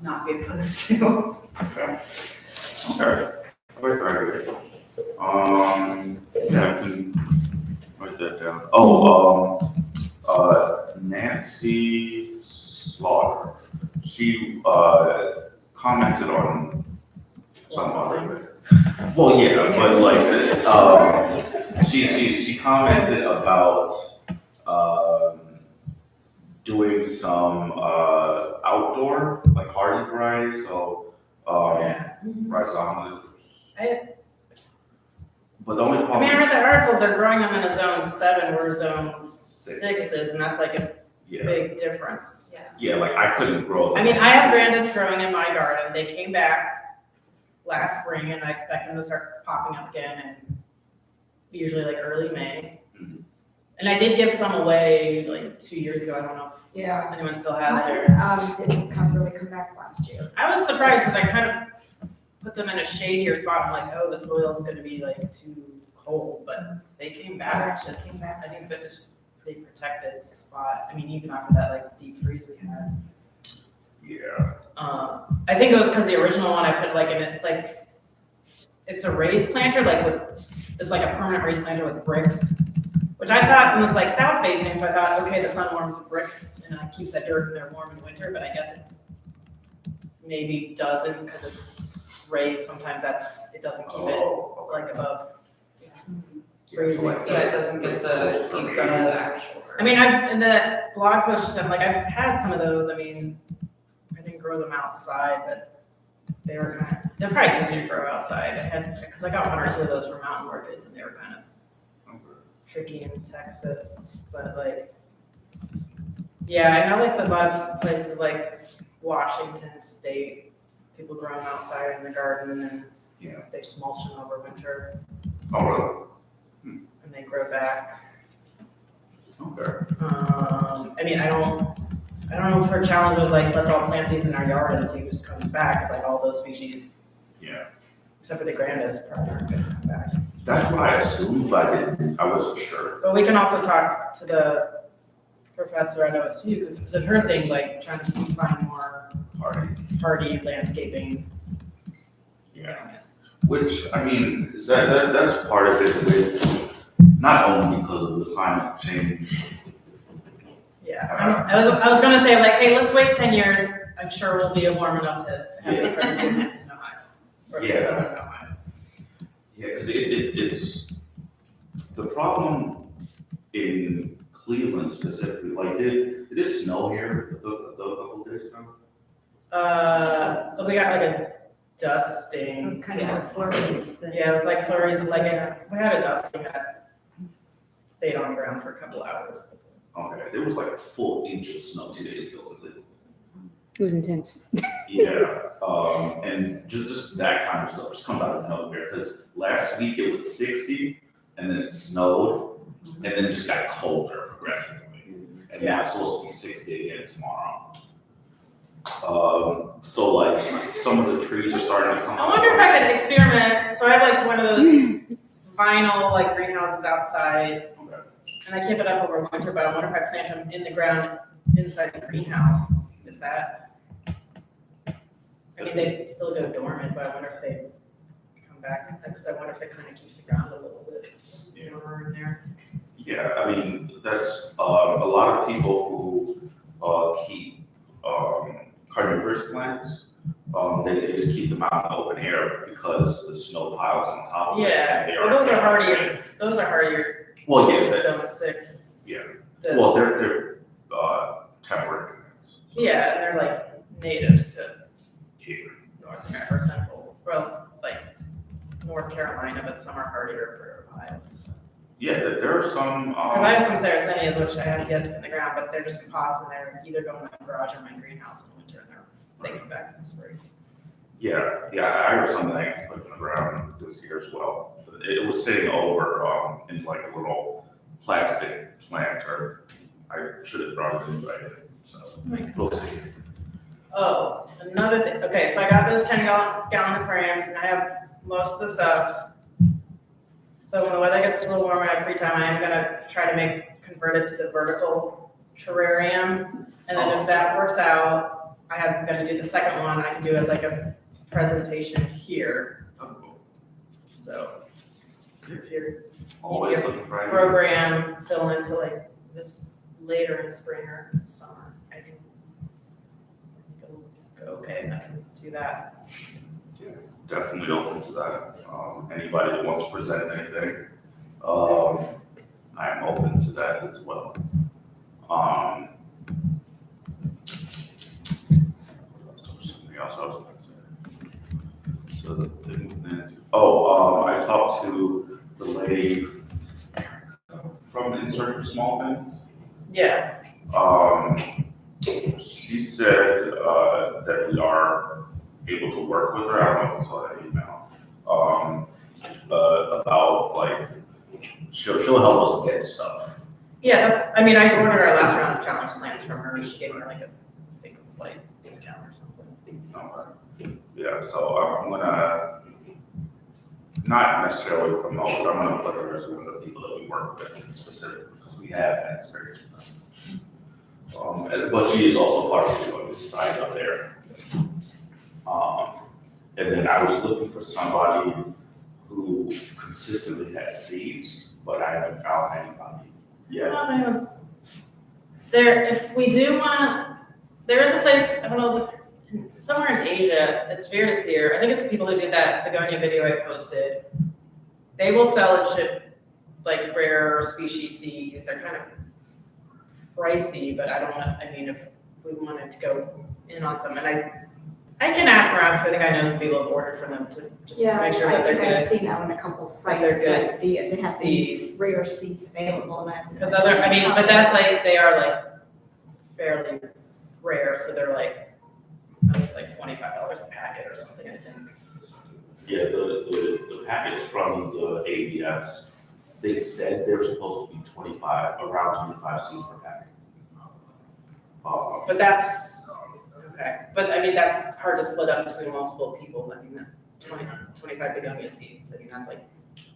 not be opposed to. Okay. Okay. Very good. Yeah, I can write that down. Nancy Slaughter, she, commented on some other thing. Well, yeah, but like, she commented about, doing some, outdoor, like hardy varieties, so, rhizomes. But the only I problem mean, I read is, that article, they're growing them in a zone 7, where zone 6 is, and that's like a yeah, big difference. yeah, like I couldn't grow them. I mean, I have Grandis growing in my garden. They came back last spring, and I expect them to start popping up again in usually like early May. Mhm. And I did give some away like 2 years ago. I don't know Yeah. if anyone still has Mine, theirs. didn't really come back last year. I was surprised because I kind of put them in a shadier spot. I'm like, oh, the soil is going to be like too cold, but they came back. Yeah, they Just, came back. I think that was just a pretty protected spot. I mean, even after that like deep freeze we had. Yeah, I think it was because the original one I put like in it, it's a raised planter, like it's like a permanent raised planter with bricks, which I thought, and it's like south facing, so I thought, okay, the sun warms the bricks and it keeps that dirt in there warm in winter, but I guess it maybe doesn't because it's raised, sometimes it doesn't keep it like above. freezing. So it doesn't get the heat done in the actual. I mean, in the blog post you said, like, I've had some of those. I mean, I didn't grow them outside, but they're probably easy to grow outside. Because I got one or two of those from mountain orchids, and they were kind of tricky in Texas. But like, yeah, I know like a lot of places like Washington State, people grow them outside in the garden, and Yeah. they just mulch them over winter, Oh, really? and they grow back. Okay. I mean, I don't know if her challenge was like, let's all plant these in our yard and see who just comes back. It's like all those species, Yeah. except for the grandis, probably aren't gonna come back. That's what I assumed, but I wasn't sure. But we can also talk to the professor at OSU, because it's her thing, like trying to find more hardy landscaping. Yeah. Yes. Which, I mean, that's part of it with, not only because of the climate change. Yeah, I was gonna say like, hey, let's wait 10 years. I'm sure we'll be warm enough to have this in Ohio. Or at least Yeah. southern Ohio. Yeah, because it's, the problem in Cleveland specifically, like, did it snow here the couple days ago? We got like a dusting. Kind of flurries. Yeah, it was like flurries, like we had a dusting that stayed on the ground for a couple hours. Okay, there was like a full inch of snow 2 days ago in Cleveland. It was intense. Yeah, and just that kind of stuff just comes out of nowhere, because last week it was 60, and then it snowed, and then it just got colder progressively. And now it's supposed to be 60 again tomorrow. So like, some of the trees are starting to come. I wonder if I could experiment. So I have like one of those vinyl like greenhouses outside, Okay. and I keep it up over winter. But I wonder if I plant them in the ground inside the greenhouse. Is that? I mean, they still go dormant, but I wonder if they come back. Because I wonder if it kind of keeps the ground a little bit warmer in there. Yeah, I mean, that's, a lot of people who, keep, carnivorous plants, they just keep them out in the open air because the snow piles on top of it. Yeah, and they well, those are down. hardier. Those are hardier. Well, yeah, Zone 6. yeah. This. Well, they're temperate plants. Yeah, and they're like native to Yeah. North America or Central, well, like North Carolina, but some are hardier for Ohio. Yeah, there are some, Because I have some Sarracenias, which I have to get in the ground, but they're just in pots, and they're either going in my garage or my greenhouse in winter, and they come back in the spring. yeah, I have some that I can put in the ground this year as well. It was sitting over, in like a little plastic planter. I should have brought it in, but I didn't, so we'll see. Oh, another thing, okay, so I got those 10-gallon aquariums, and I have most of the stuff. So when the weather gets a little warmer, I have free time, I am gonna try to convert it to the vertical terrarium. And then if that works out, I'm gonna do the second one, I can do as like a presentation here. So if you're Always looking for ideas. program fill in for like this later in spring or summer, I think it'll go okay, I can do that. Definitely open to that. Anybody that wants to present anything, I am open to that as well. Something else I was gonna say. So the thing with Nancy, I talked to the lady from In Search of Small Things. Yeah, She said, that we are able to work with her, I don't know if you saw that email, about like, she'll help us get stuff. yeah, I ordered our last round of challenge plans from her, she gave me like I think a slight discount or something. Okay. Yeah, so I'm gonna, not necessarily promote, but I'm gonna put her as one of the people that we work with specifically, because we have that experience with them. But she is also part of this site up there. And then I was looking for somebody who consistently has seeds, but I haven't found anybody yet. If we do wanna, there is a place, I don't know, somewhere in Asia, it's Vertiseer, I think it's the people who did that begonia video I posted. They will sell and ship like rare species seeds, they're kind of pricey, but I don't want, I mean, if we wanted to go in on some, and I can ask around, because I think I know some people have ordered from them to just Yeah, make sure that they're I think I've good. seen that on a couple That they're sites, good that they have these seeds. rare seeds available, and Because other, I mean, but that's like, they are like fairly rare, so they're like, at least like $25 a packet or something, I think. Yeah, the packets from the ABS, they said they're supposed to be around 25 seeds per packet. But that's, okay, but I mean, that's hard to split up between multiple people, I mean, 25 begonia seeds, I mean, that's like,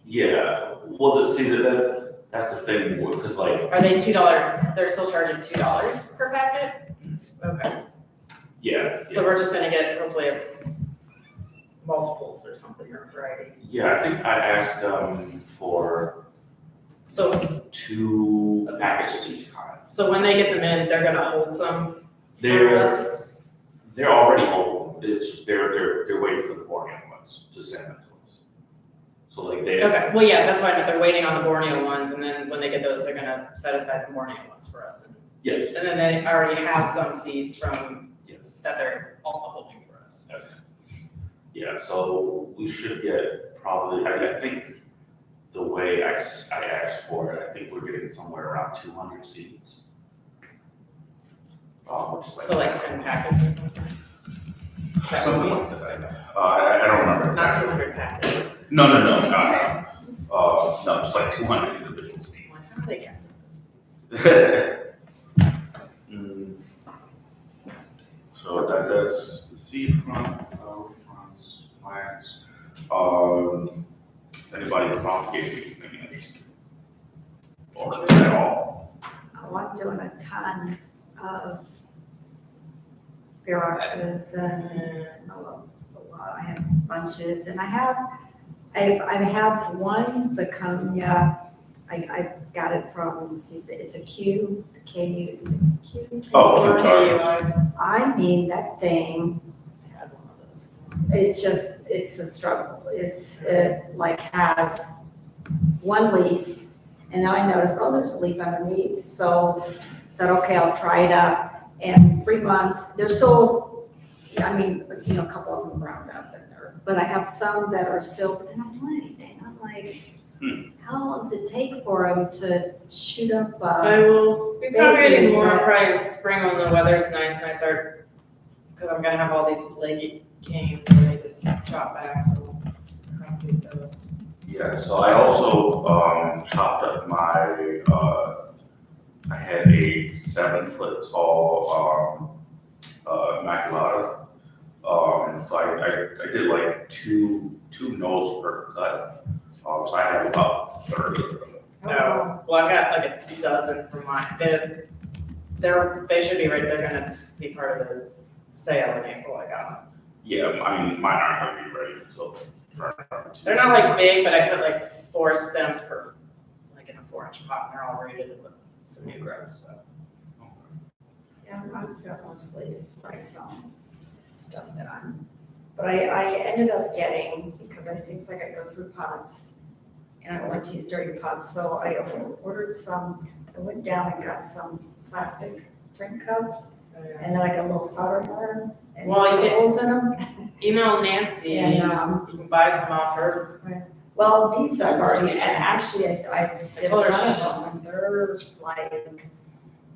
Yeah, well, that's the thing, because like, are they $2, they're still charging $2 per packet? Okay, yeah, so we're just gonna get hopefully multiples or something, or variety. yeah, I think I asked them for So, 2 packets each time. so when they get them in, they're gonna hold some for They're, us? they're already home, it's just they're waiting for the Borneo ones to send them to us. So like they, Okay, well, yeah, that's why I meant they're waiting on the Borneo ones, and then when they get those, they're gonna set aside some Borneo ones for us. yes, And then they already have some seeds from, yes. that they're also holding for us. Yes. Yeah, so we should get probably, I think the way I asked for it, I think we're getting somewhere around 200 seeds. Which is like. So like 10 packets or something? Something like that. I don't remember Not exactly. 200 packets. No, just like 200 individual seeds. How do they get to those seeds? Mm. So that's the seed front, fronts, plants. Is anybody propagating anything interesting? Or at all? Oh, I'm doing a ton of Feroxes and a lot, I have bunches, and I have one Zaconia, I got it from, it's a Q, the KU, is it Q? Oh, Okay, I mean, that thing, I had one of those. it's a struggle. It like has one leaf, and then I noticed, oh, there's a leaf underneath, so that, okay, I'll try it out. And 3 months, they're still, I mean, you know, a couple of them round up in there, but I have some that are still, but they're not doing anything. I'm like, how long does it take for them to shoot up? I will be propagating Maybe, more but- probably in spring when the weather's nice and I start, because I'm gonna have all these leggy canes that I need to chop back, so we'll propagate those. Yeah, so I also chopped up my, I had a 7-foot tall Immaculata. So I did like two nodes per cut. So I have about 30 of them. No, well, I've got like a dozen from mine. They should be ready, they're gonna be part of the sale in April, I got them. Yeah, I mean, mine aren't gonna be ready until. They're not like big, but I put like 4 stems per, like in a 4-inch pot, and they're all rated with some new growth, so. Yeah, I've got mostly rice on stuff that but I ended up getting, because it seems like I go through pots, and I don't like to use dirty pots, so I ordered some, I went down and got some plastic drink cups, and then I got a little solder iron, and Well, you can- holes in them. Email Nancy, And, you can buy some off her. Well, these I've already, and actually, I did a told her ton she of should- them, and they're like,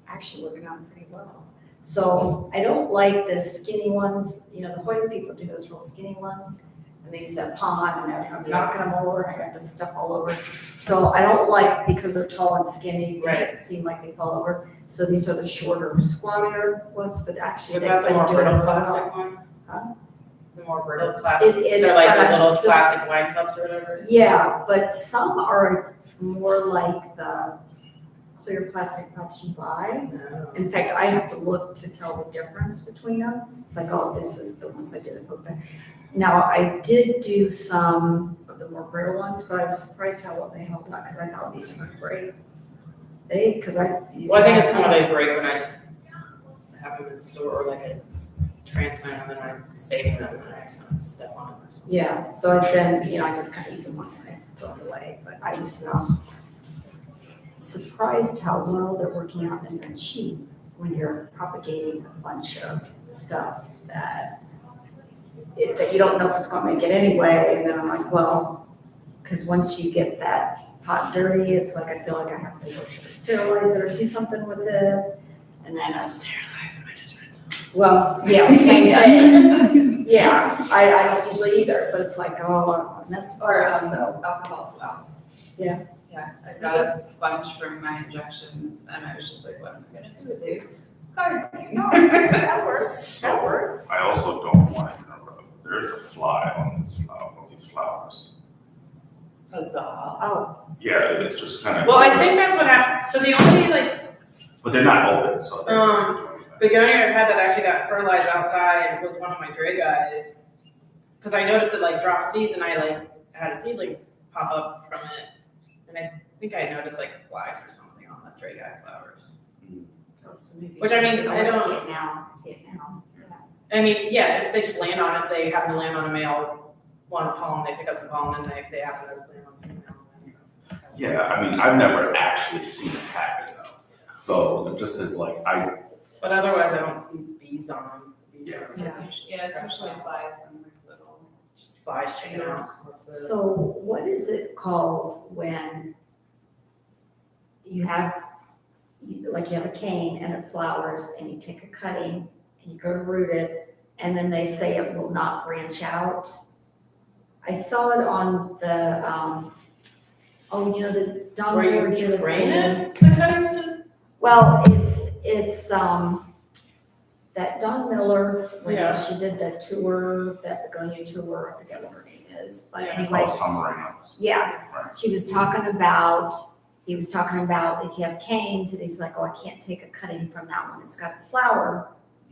actually working out pretty well. So I don't like the skinny ones, you know, the Hoyer people do those real skinny ones, and they use that palm, and I'm knocking them over, and I got this stuff all over. So I don't like, because they're tall and skinny, they Right. seem like they fall over. So these are the shorter, squattier ones, but actually. Was that the more they do brittle really well. plastic one? Huh? The more brittle plastic, It- they're like those but little still- plastic wine cups or whatever? Yeah, but some are more like the clear plastic pots you buy. No. In fact, I have to look to tell the difference between them. It's like, oh, this is the ones I didn't put back. Now, I did do some of the more brittle ones, but I was surprised how well they held up, because I thought these were great. Because I used. Well, I think to it's have when some- they break when I just have them in store or like a transplant and then I'm saving them and I accidentally step on them or something. Yeah, so then, you know, I just kind of use them once and I throw it away, but I just, surprised how well they're working out and they're cheap when you're propagating a bunch of stuff that you don't know if it's gonna make it anyway, and then I'm like, well, because once you get that hot and dirty, it's like, I feel like I have to sterilize it or do something with it, and then I Sterilize them, I just read some. well, yeah, same thing. Yeah, I don't usually either, but it's like, oh, I messed Or, up, so. alcohol swabs. Yeah. Yeah, I got a bunch from my injections and I was just like, what am I gonna do with these? Gardening. That works, that So, works. I also don't want to interrupt. There's a fly on this flower, on these flowers. Huzzah. Oh, Yeah, it's just kind of. Well, I think that's what happened, so the only like But they're not open, so. they're not doing anything. begonia I've had that actually got fertilized outside was one of my Dre guys. Cause I noticed it like dropped seeds and I like had a seedling pop up from it. And I think I noticed like flies or something on the Dre guy flowers. oh, so maybe. Which I mean, I don't- see it now, I see it now. Yeah. I mean, yeah, if they just land on it, they happen to land on a male, one pollen, they pick up some pollen, then they happen to land on a female. then- Yeah, I mean, I've never actually seen it happen though. So just as like, But otherwise, I don't see bees on them. Bees Yeah. are Yeah, it's usually flies and like little. just flies checking out. What's this? So what is it called when you have, like you have a cane and it flowers and you take a cutting and you go to root it and then they say it will not branch out? I saw it on the, the Don Where Moore you did train it. the cuttings and Well, it's that Dawn Miller, when Yeah. she did the tour, that begonia tour, I forget what her name is, but Yeah. anyway, oh, summer rainbows. yeah. Right. He was talking about if you have canes, and he's like, oh, I can't take a cutting from that one, it's got a flower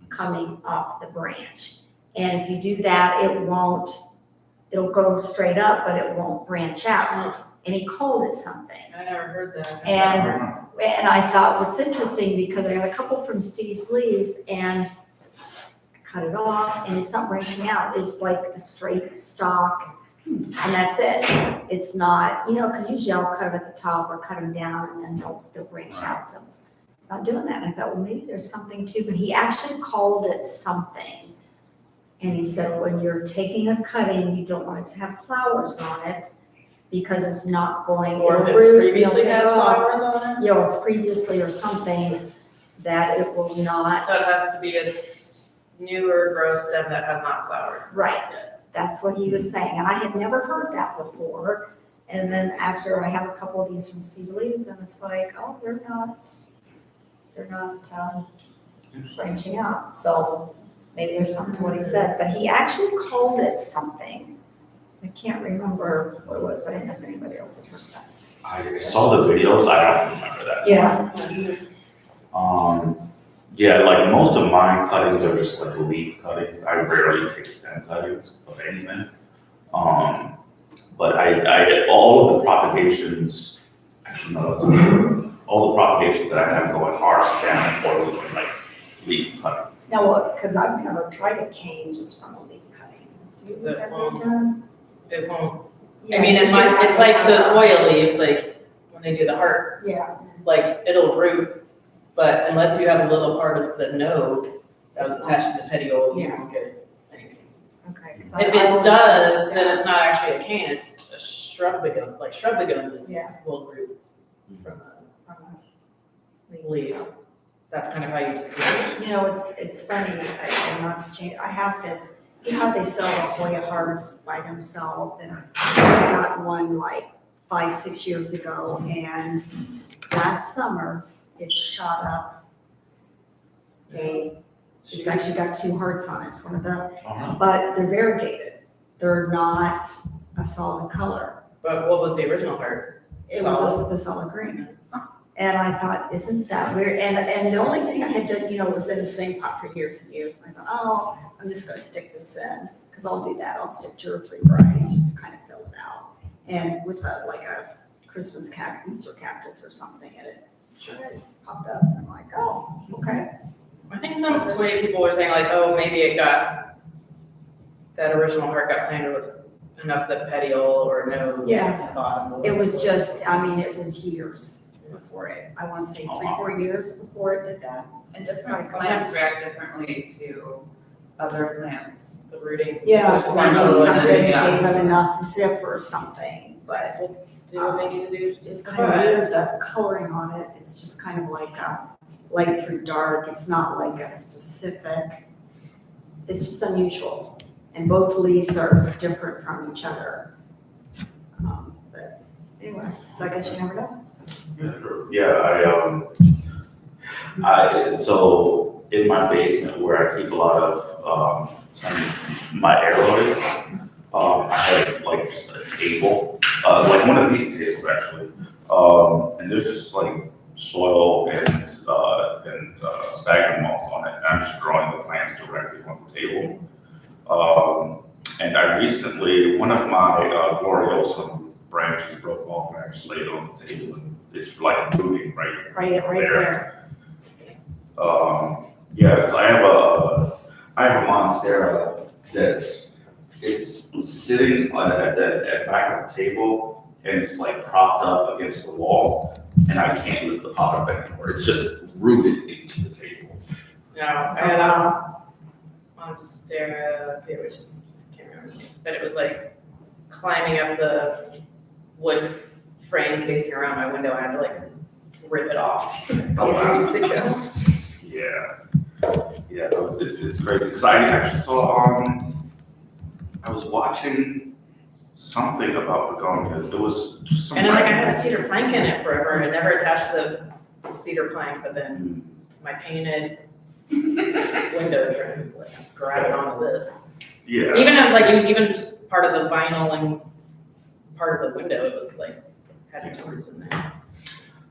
coming off the branch. And if you do that, it'll go straight up, but it won't branch out. And he called it something. I never heard that. And I thought, what's interesting, because I got a couple from Steve's leaves and I cut it off and it's not branching out. It's like a straight stalk and that's it. It's not, because usually I'll cut them at the top or cut them down and then they'll branch out. So it's not doing that. And I thought, well, maybe there's something too, but he actually called it something. And he said, when you're taking a cutting, you don't want it to have flowers on it because it's not going, Or if it'll it root, previously it'll had take off. flowers on it. Or previously or something that it will not. So it has to be a newer growth stem that has not flowered. Right, that's what he was saying, and I had never heard that before. And then after I have a couple of these from Steve Leaves, and it's like, oh, they're not branching out, so maybe there's something to what he said, but he actually called it something. I can't remember what it was, but I didn't know if anybody else had heard that. I saw the videos, I don't remember that. Yeah. Yeah, like most of my cuttings are just like leaf cuttings. I rarely take stem cuttings of anything. But I all of the propagations, actually no, all the propagations that I have going are stem or like leaf cuttings. Now, what, because I've never tried a cane just from a leaf cutting. Do you Is think it I've wrong? ever done? It won't, Yeah, I mean, because it's like those oil leaves, like when they do the heart, Yeah, like it'll root, but unless you have a little part of the node that was attached to the petiole, you Yeah. won't get anything. okay. 'cause If I it always does, thought then that- it's not actually a cane, it's a shrub begonia, like shrub begonias Yeah. will root from from a a leaf. That's kind of how you just do it. It's funny, and not to change, I have this, you know how they sell the Hoya hearts by themselves, and I got one like 5-6 years ago, and last summer, it shot up. It's actually got 2 hearts on it, it's one of the, but they're variegated. They're not a solid color. But what was the original heart? It was the solid green. And I thought, isn't that weird? And the only thing I had to, was in the same pot for years and years. And I thought, oh, I'm just gonna stick this in, because I'll do that. I'll stick 2 or 3 varieties just to kind of fill it out. And with like a Christmas cactus, Easter cactus or something, and it popped up. And I'm like, oh, okay. I think some way people were saying like, oh, maybe that original heart got planted with enough of the petiole or no Yeah. at the bottom. It was just, it was years. before it, I wanna say 3-4 years before it did that. And different plants react differently to other plants. The rooting. Yeah, It's just maybe not really- something gave yeah. it enough zip or something, but We'll do what they need to do. to it's survive. kind of weird, the coloring on it, it's just kind of like a light through dark, it's not like a specific, it's just unusual. And both leaves are different from each other. But anyway, so I guess you never know. Yeah, sure. Yeah, so in my basement where I keep a lot of, my aeroids, I have like just a table, like one of these tables actually. And there's just like soil and sphagnum moss on it. And I'm just growing the plants directly on the table. And I recently, one of my gloriosum branches broke off and I just laid it on the table and it's like rooting right Right there. yeah, because I have a monstera it's sitting at the back of the table and it's like propped up against the wall and I can't lift the pot up anymore. It's just rooted into the table. No, I had a Monstera, which I can't remember, but it was like climbing up the wood frame casing around my window. I had to like rip it off a couple weeks ago. Yeah, it's crazy because I actually saw I was watching something about begonias. It was just some And then like I had a cedar plank in it forever. I never attached the cedar plank, but then my painted window trim, like grabbing onto this. Yeah. Even like it was even just part of the vinyl and part of the window. It was like had its roots in there.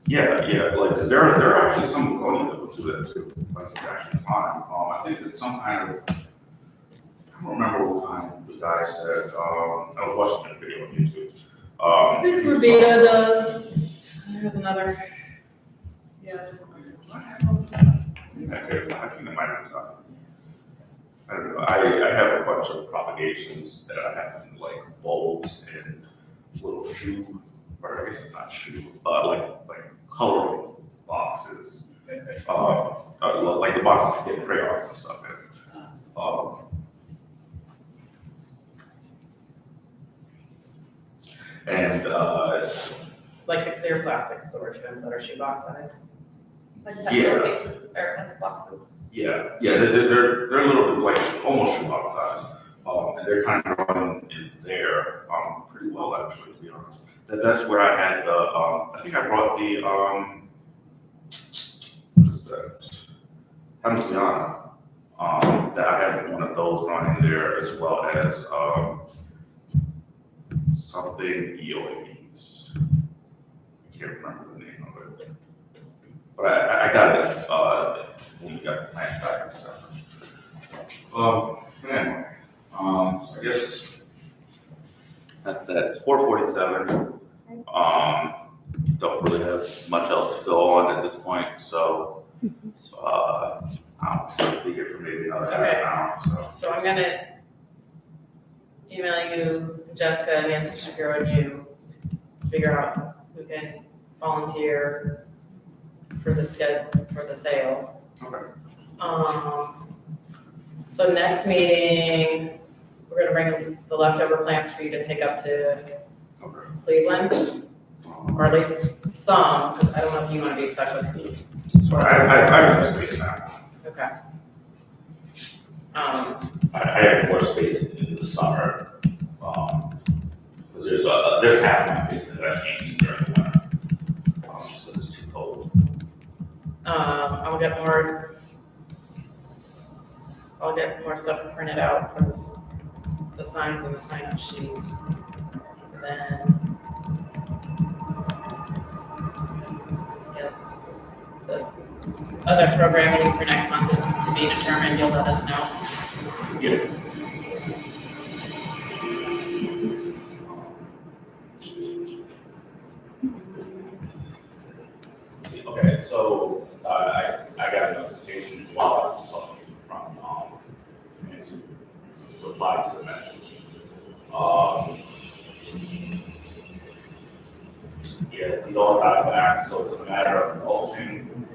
Yeah, like, cause there are actually some begonia that will do that too, like, it's actually fine. I think it's some kind of, I don't remember what kind the guy said, I was watching a video on YouTube. I think Rubita does. There's another. Yeah, there's I think it might have done. I don't know, I have a bunch of propagations that I have in like bowls and little shoe, or I guess it's not shoe, like coloring boxes. Like the boxes you get crayons and stuff in. And like the clear plastic storage bins that are shoebox size. Like pencil Yeah. cases or pencil boxes. yeah, they're a little bit like almost shoebox size. And they're kind of running in there pretty well actually, to be honest. That's where I had the I think I brought the what is that? Hemsiana. That I have one of those running there as well as something Eoes. I can't remember the name of it. But I got it when we got the plants back and stuff. Anyway, so I guess that's that. It's 4:47. Don't really have much else to go on at this point, so I'll be here for maybe another half an hour. So I'm gonna email you, Jessica, and Nancy Shapiro, and you figure out who can volunteer for the sale. Okay. So next meeting, we're gonna bring the leftover plants for you to take up to Okay. Cleveland, or at least some, because I don't know if you wanna be stuck with. So I have space now. Okay. I have more space in the summer, because there's half my basement that I can't use during the winter, just because it's too cold. I'll get more stuff printed out for the signs and the sign-up sheets. And then, yes, the other programming for next month is to be determined. You'll let us know. Yeah. Okay, so I got a notification while I was talking from Nancy replied to the message. Yeah, Yeah, he's all got back, so it's a matter of mulching.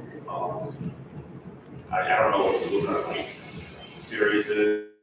I don't know what the Luna Heights series is.